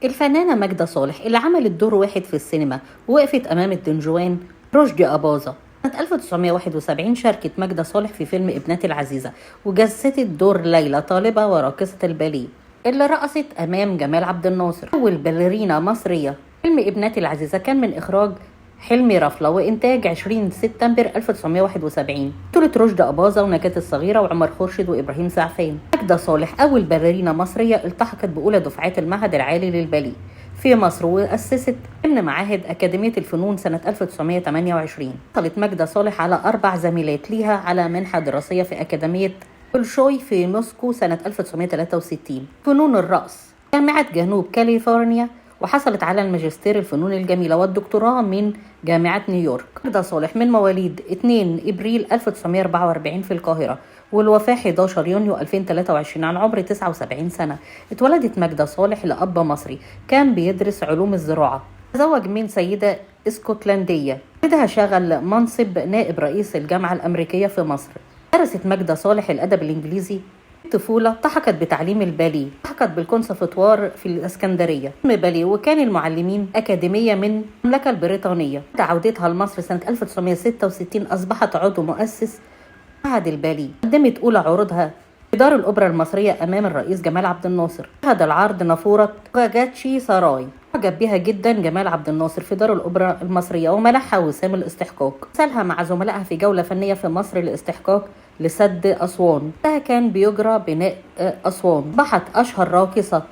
الفنانة ماجدة صالح اللي عملت دور واحد في السينما ووقفت أمام الدنجوان رشدي أباظة. سنة 1971 شاركت ماجدة صالح في فيلم ابنتي العزيزة، وجسدت دور ليلى طالبة وراقصة الباليه اللي رقصت أمام جمال عبد الناصر، أول باليرينا مصرية. فيلم ابنتي العزيزة كان من إخراج حلمي رفلة وإنتاج 20 سبتمبر 1971، بطولة رشدي أباظة ونجاة الصغيرة وعمر خورشيد وإبراهيم سعفان. ماجدة صالح أول باليرينا مصرية التحقت بأولى دفعات المعهد العالي للباليه في مصر، وأسست ضمن معاهد أكاديمية الفنون سنة 1928. حصلت ماجدة صالح على 4 زميلات ليها على منحة دراسية في أكاديمية بولشوي في موسكو سنة 1963 فنون الرقص جامعة جنوب كاليفورنيا، وحصلت على الماجستير الفنون الجميلة والدكتوراه من جامعة نيويورك. ماجدة صالح من مواليد 2 إبريل 1944 في القاهرة، والوفاة 11 يونيو 2023 عن عمر 79 سنة. اتولدت ماجدة صالح لأب مصري كان بيدرس علوم الزراعة، تزوج من سيدة اسكتلندية، بعدها شغل منصب نائب رئيس الجامعة الأمريكية في مصر. درست ماجدة صالح الأدب الإنجليزي الطفولة، التحقت بتعليم الباليه، التحقت بالكونسرفتوار في الإسكندرية باليه، وكان المعلمين أكاديمية من المملكة البريطانية. بعد عودتها لمصر سنة 1966 أصبحت عضو مؤسس معهد الباليه. قدمت أولى عروضها في دار الأوبرا المصرية أمام الرئيس جمال عبد الناصر. شهد العرض نافورة غاجاتشي سراي، عجب بها جدا جمال عبد الناصر في دار الأوبرا المصرية ومنحها وسام الاستحقاق. سالها مع زملائها في جولة فنية في مصر الاستحقاق لسد أسوان. ده كان بيجرى بناء أسوان. بحت أشهر راقصة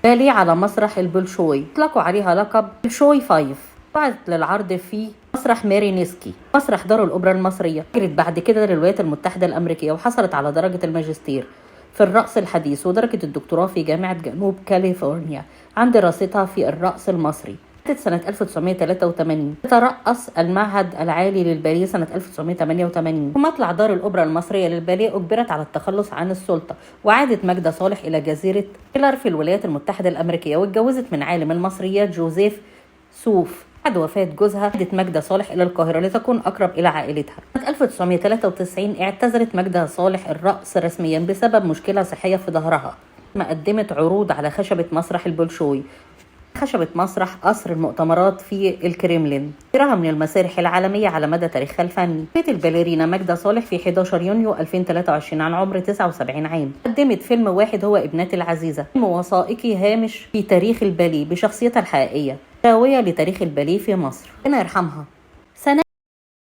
باليه على مسرح البولشوي، اطلقوا عليها لقب بولشوي 5. بعد للعرض في مسرح مارينسكي مسرح دار الأوبرا المصرية. جرت بعد كده للولايات المتحدة الأمريكية، وحصلت على درجة الماجستير في الرقص الحديث ودرجة الدكتوراه في جامعة جنوب كاليفورنيا عن دراستها في الرقص المصري. سنة 1983 ترأس المعهد العالي للباليه سنة 1988. ومطلع دار الأوبرا المصرية للباليه أجبرت على التخلص عن السلطة، وعادت ماجدة صالح إلى جزيرة كيلر في الولايات المتحدة الأمريكية، واتجوزت من عالم المصريات جوزيف سوف. بعد وفاة جوزها عادت ماجدة صالح إلى القاهرة لتكون أقرب إلى عائلتها. سنة 1993 اعتزلت ماجدة صالح الرقص رسميا بسبب مشكلة صحية في ظهرها، ما قدمت عروض على خشبة مسرح البولشوي، خشبة مسرح قصر المؤتمرات في الكريملين، غيرها من المسارح العالمية على مدى تاريخها الفني. ماتت الباليرينا ماجدة صالح في 11 يونيو 2023 عن عمر 79 عام. قدمت فيلم واحد هو ابنتي العزيزة، فيلم وثائقي هامش في تاريخ الباليه بشخصيتها الحقيقية، راوية لتاريخ الباليه في مصر. ربنا يرحمها.